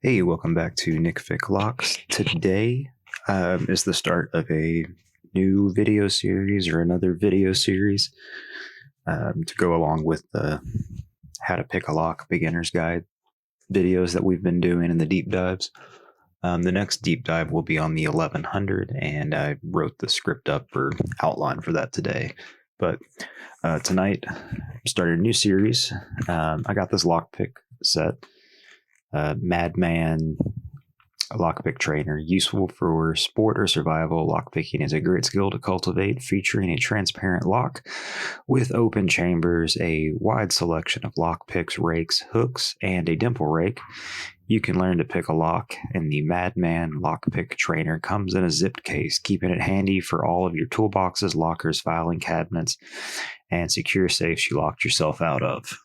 Hey, welcome back to Nick Fick Locks. Today is the start of a new video series or another video series to go along with the How to Pick a Lock Beginner's Guide videos that we've been doing in the deep dives. The next deep dive will be on the 1100, and I wrote the script up or outline for that today. But tonight, I started a new series. I got this lockpick set. Madman lockpick trainer, useful for sport or survival. Lockpicking is a great skill to cultivate, featuring a transparent lock with open chambers, a wide selection of lockpicks, rakes, hooks, and a dimple rake. You can learn to pick a lock, and the Madman lockpick trainer comes in a zipped case, keeping it handy for all of your toolboxes, lockers, filing cabinets, and secure safes you locked yourself out of.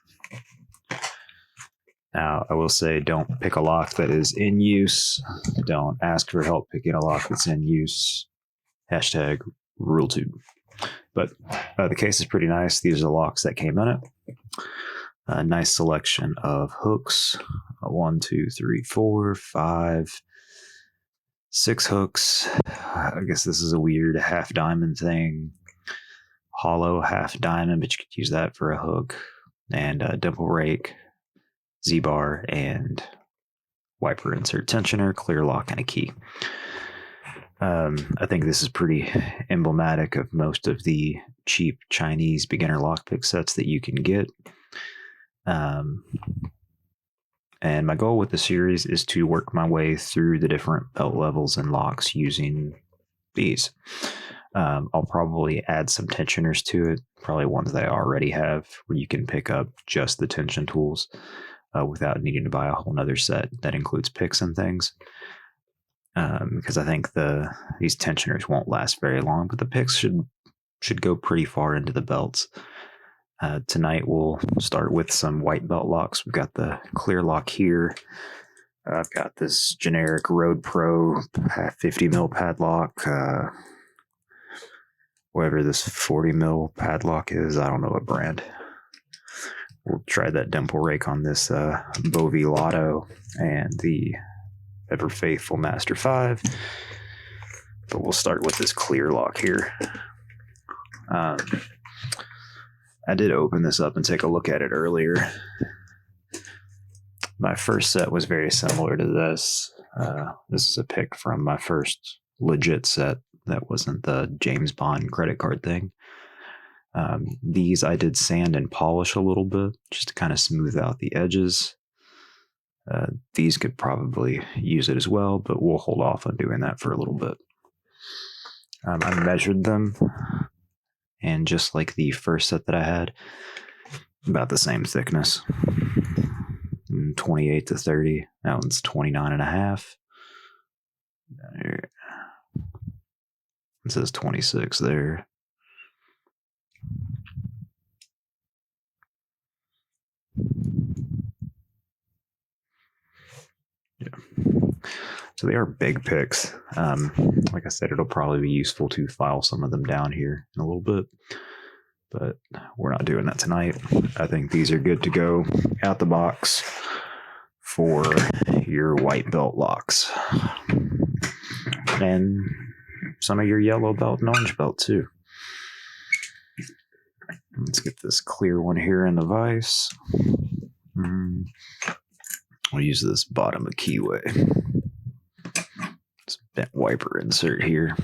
Now, I will say, don't pick a lock that is in use. Don't ask for help picking a lock that's in use. Hashtag rule 2. But the case is pretty nice. These are the locks that came in it. A nice selection of hooks. 1, 2, 3, 4, 5, 6 hooks. I guess this is a weird half diamond thing. Hollow half diamond, but you could use that for a hook. And a dimple rake, Z-bar, and wiper insert tensioner, clear lock, and a key. I think this is pretty emblematic of most of the cheap Chinese beginner lockpick sets that you can get. And my goal with the series is to work my way through the different belt levels and locks using these. I'll probably add some tensioners to it, probably ones that I already have, where you can pick up just the tension tools without needing to buy a whole nother set that includes picks and things. Because I think these tensioners won't last very long, but the picks should go pretty far into the belts. Tonight we'll start with some white belt locks. We've got the clear lock here. I've got this generic Road Pro 50 mil padlock. Whatever this 40 mil padlock is, I don't know what brand. We'll try that dimple rake on this Bovi Lotto and the ever faithful Master 5. But we'll start with this clear lock here. I did open this up and take a look at it earlier. My first set was very similar to this. This is a pick from my first legit set that wasn't the James Bond credit card thing. These I did sand and polish a little bit just to kind of smooth out the edges. These could probably use it as well, but we'll hold off on doing that for a little bit. I measured them, and just like the first set that I had, about the same thickness. 28 to 30. That one's 29 and a half. It says 26 there. Yeah. So they are big picks. Like I said, it'll probably be useful to file some of them down here in a little bit, but we're not doing that tonight. I think these are good to go out the box for your white belt locks and some of your yellow belt and orange belt too. Let's get this clear one here in the vise. We'll use this bottom of keyway. This bent wiper insert here.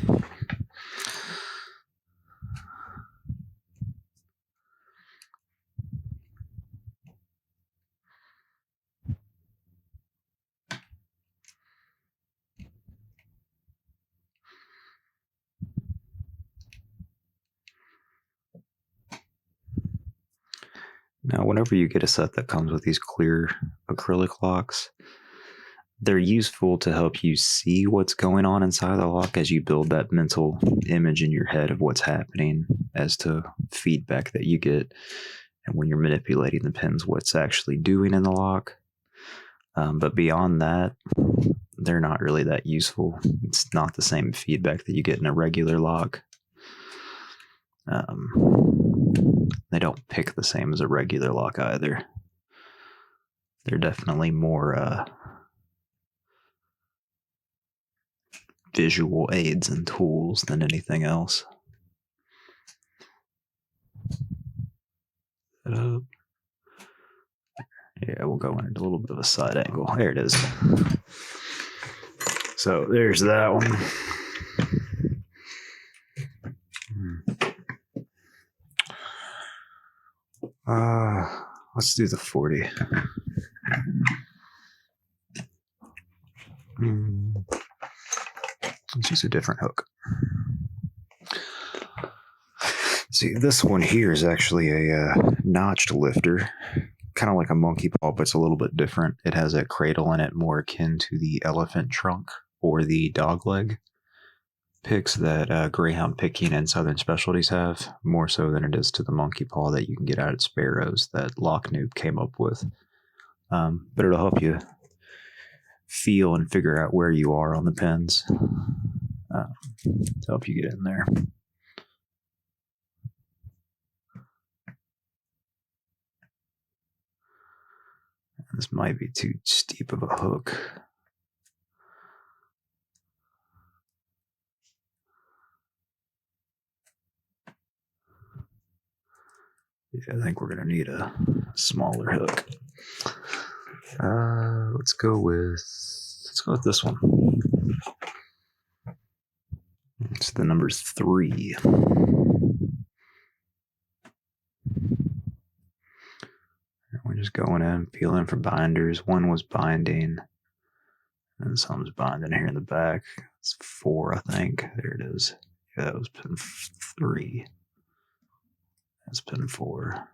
Now, whenever you get a set that comes with these clear acrylic locks, they're useful to help you see what's going on inside the lock as you build that mental image in your head of what's happening as to feedback that you get. And when you're manipulating the pins, what's actually doing in the lock. But beyond that, they're not really that useful. It's not the same feedback that you get in a regular lock. They don't pick the same as a regular lock either. They're definitely more visual aids and tools than anything else. Yeah, we'll go in a little bit of a side angle. There it is. So there's that one. Let's do the 40. Let's use a different hook. See, this one here is actually a notched lifter, kind of like a monkey paw, but it's a little bit different. It has a cradle in it more akin to the elephant trunk or the dog leg picks that Greyhound picking and Southern Specialties have, more so than it is to the monkey paw that you can get out at Sparrows that Lock Noob came up with. But it'll help you feel and figure out where you are on the pins to help you get in there. This might be too steep of a hook. Yeah, I think we're going to need a smaller hook. Let's go with this one. It's the number 3. We're just going in, peeling for binders. One was binding, and some's binding here in the back. It's 4, I think. There it is. Yeah, that was pin 3. That's pin 4.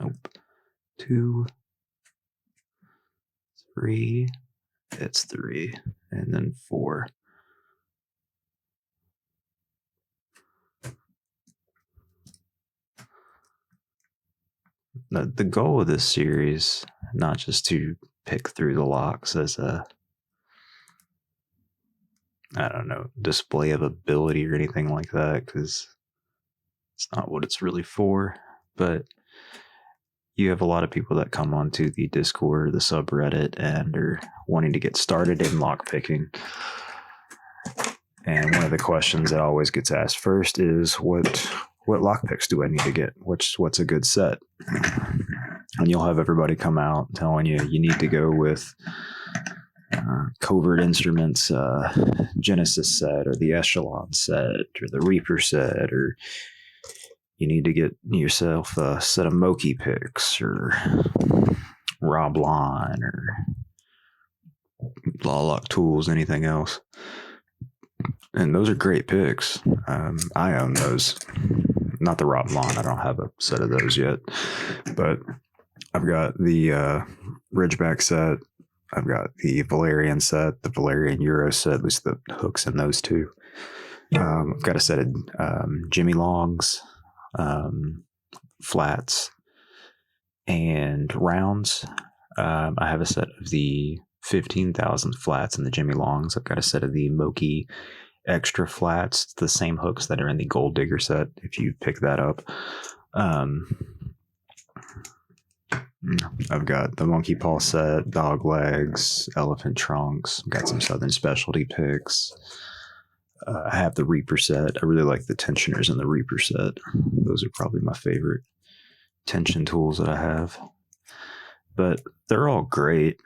Nope. 2, 3. It's 3, and then 4. The goal of this series, not just to pick through the locks as a, I don't know, display of ability or anything like that, because it's not what it's really for, but you have a lot of people that come onto the Discord, the subreddit, and are wanting to get started in lock picking. And one of the questions that always gets asked first is, what lock picks do I need to get? What's a good set? And you'll have everybody come out telling you need to go with Covert Instruments Genesis set, or the Echelon set, or the Reaper set, or you need to get yourself a set of Moki picks, or Rob Line, or Law Lock Tools, anything else. And those are great picks. I own those. Not the Rob Line. I don't have a set of those yet. But I've got the Ridgeback set. I've got the Valerian set, the Valerian Euro set, at least the hooks in those two. I've got a set of Jimmy Longs, flats, and rounds. I have a set of the 15,000 flats and the Jimmy Longs. I've got a set of the Moki extra flats, the same hooks that are in the Gold Digger set, if you pick that up. I've got the Monkey Paw set, Dog Legs, Elephant Trunks. I've got some Southern Specialty picks. I have the Reaper set. I really like the tensioners in the Reaper set. Those are probably my favorite tension tools that I have. But they're all great.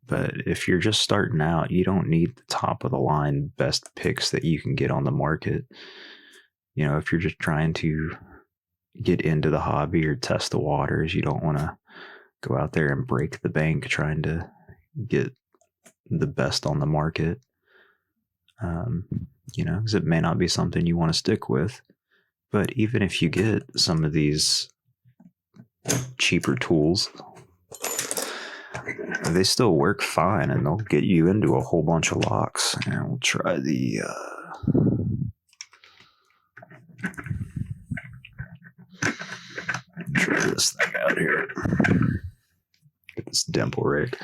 But if you're just starting out, you don't need the top of the line best picks that you can get on the market. You know, if you're just trying to get into the hobby or test the waters, you don't want to go out there and break the bank trying to get the best on the market. You know, because it may not be something you want to stick with. But even if you get some of these cheaper tools, they still work fine, and they'll get you into a whole bunch of locks. And we'll try the try this thing out here. Get this dimple rig,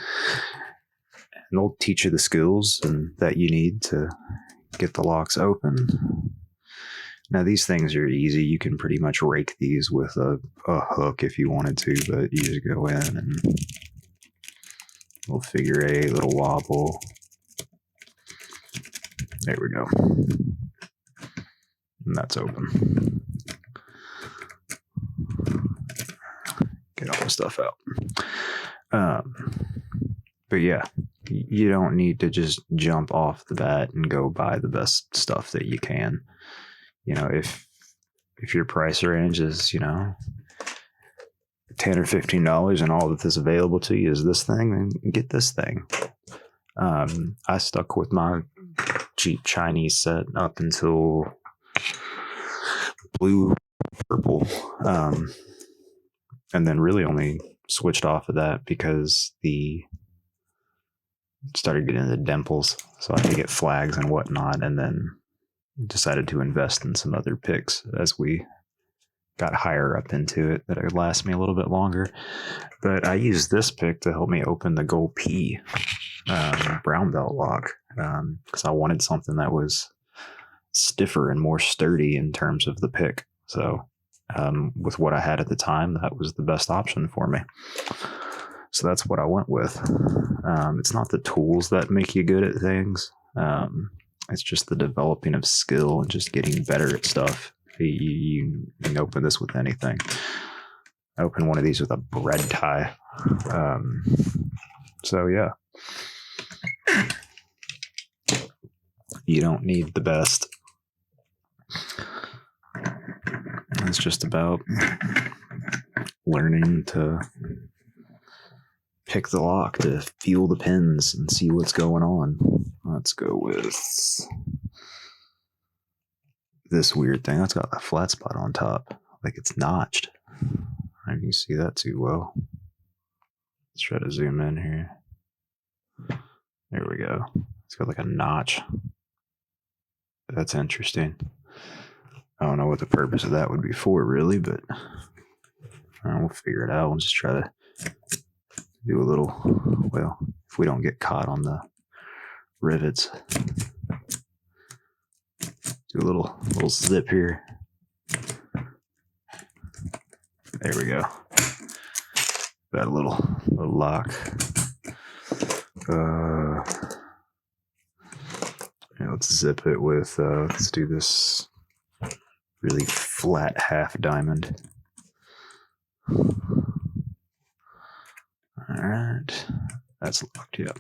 and they'll teach you the skills and that you need to get the locks open. Now these things are easy. You can pretty much rake these with a hook if you wanted to, but you just go in and little figure eight, little wobble. There we go. And that's open. Get all the stuff out. But yeah, you don't need to just jump off the bat and go buy the best stuff that you can. You know, if your price range is, you know, $10 or $15 and all that is available to you is this thing, then get this thing. I stuck with my cheap Chinese set up until blue, purple, and then really only switched off of that because started getting into dimples, so I had to get flags and whatnot, and then decided to invest in some other picks as we got higher up into it that it would last me a little bit longer. But I used this pick to help me open the Gold P brown belt lock because I wanted something that was stiffer and more sturdy in terms of the pick. So with what I had at the time, that was the best option for me. So that's what I went with. It's not the tools that make you good at things. It's just the developing of skill and just getting better at stuff. You can open this with anything. I opened one of these with a bread tie. So yeah. You don't need the best. It's just about learning to pick the lock, to feel the pins and see what's going on. Let's go with this weird thing. That's got a flat spot on top, like it's notched. I can see that too well. Let's try to zoom in here. There we go. It's got like a notch. That's interesting. I don't know what the purpose of that would be for, really, but we'll figure it out. We'll just try to do a little, well, if we don't get caught on the rivets, do a little zip here. There we go. Got a little lock. Yeah, let's zip it with, let's do this really flat half diamond. All right, that's locked, yep.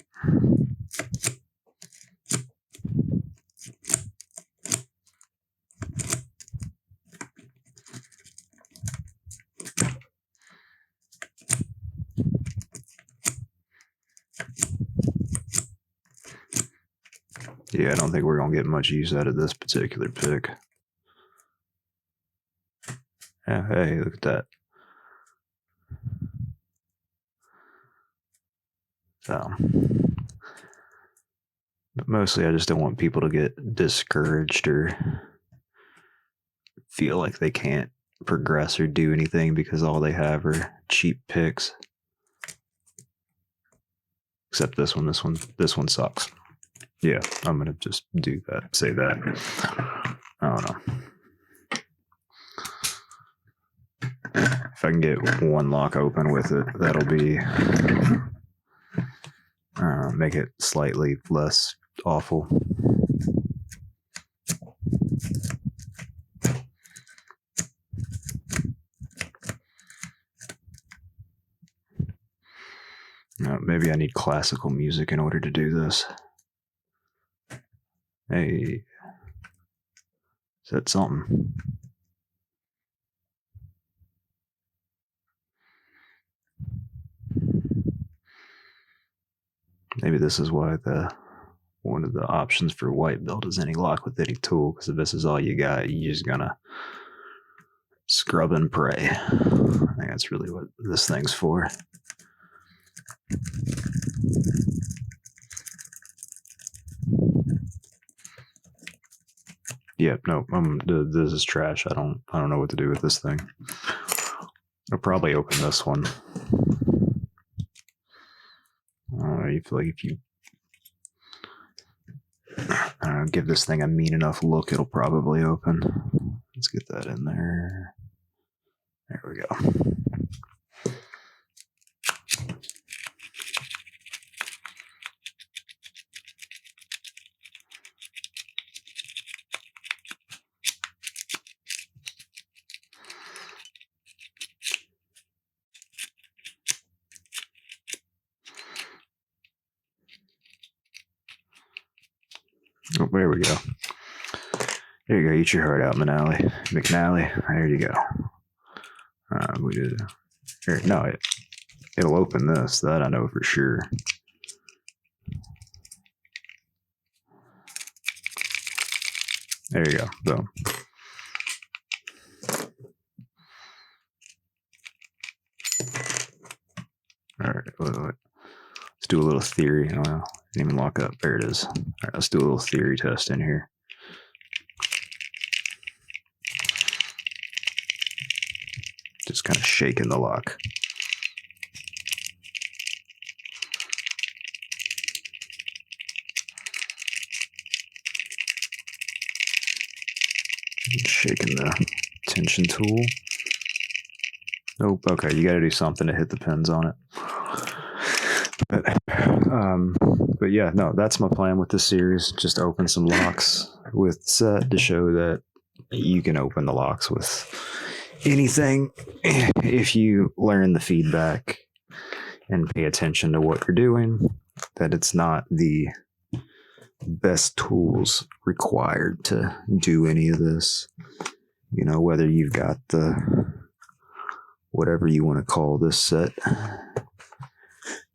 Yeah, I don't think we're going to get much use out of this particular pick. Yeah, hey, look at that. So, but mostly I just don't want people to get discouraged or feel like they can't progress or do anything because all they have are cheap picks. Except this one sucks. Yeah, I'm gonna just do that. Say that. I don't know. If I can get one lock open with it, that'll be make it slightly less awful. Maybe I need classical music in order to do this. Hey, is that something? Maybe this is why one of the options for white belt is any lock with any tool, because if this is all you got, you're just gonna scrub and pray. I think that's really what this thing's for. Yeah, no, this is trash. I don't know what to do with this thing. I'll probably open this one. You feel like if you give this thing a mean enough look, it'll probably open. Let's get that in there. There we go. Oh, there we go. There you go. Eat your heart out, McNally. There you go. We did. Here, no, it'll open this. That I know for sure. There you go. Boom. All right. Let's do a little theory. Oh, well, didn't even lock up. There it is. All right. Let's do a little theory test in here. Just kind of shaking the lock. Shaking the tension tool. Nope. Okay, you got to do something to hit the pins on it. But yeah, no, that's my plan with this series. Just open some locks with set to show that you can open the locks with anything if you learn the feedback and pay attention to what you're doing. That it's not the best tools required to do any of this. You know, whether you've got the whatever you want to call this set,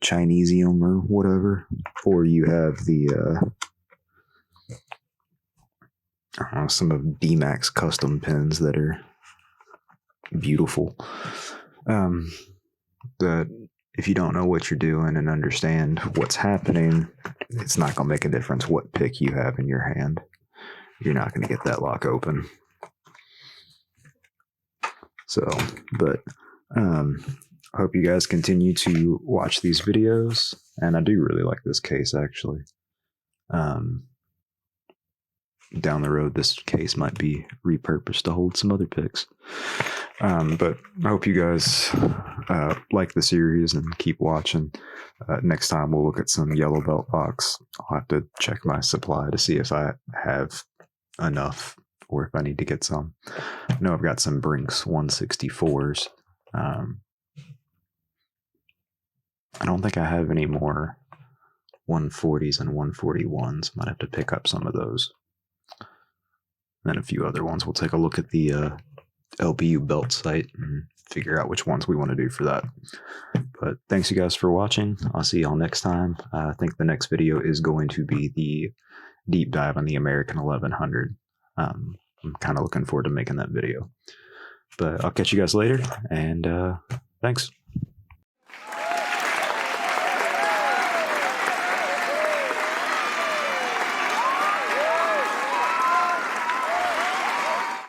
Chinesium or whatever, or you have the I don't know, some of D-Max custom pins that are beautiful. That if you don't know what you're doing and understand what's happening, it's not going to make a difference what pick you have in your hand. You're not going to get that lock open. So, but I hope you guys continue to watch these videos, and I do really like this case actually. Down the road, this case might be repurposed to hold some other picks. But I hope you guys like the series and keep watching. Next time we'll look at some yellow belt locks. I'll have to check my supply to see if I have enough or if I need to get some. I know I've got some Brinks 164s. I don't think I have any more 140s and 141s. Might have to pick up some of those. And a few other ones. We'll take a look at the LBU belt site and figure out which ones we want to do for that. But thanks you guys for watching. I'll see y'all next time. I think the next video is going to be the deep dive on the American 1100. I'm kind of looking forward to making that video. But I'll catch you guys later, and thanks.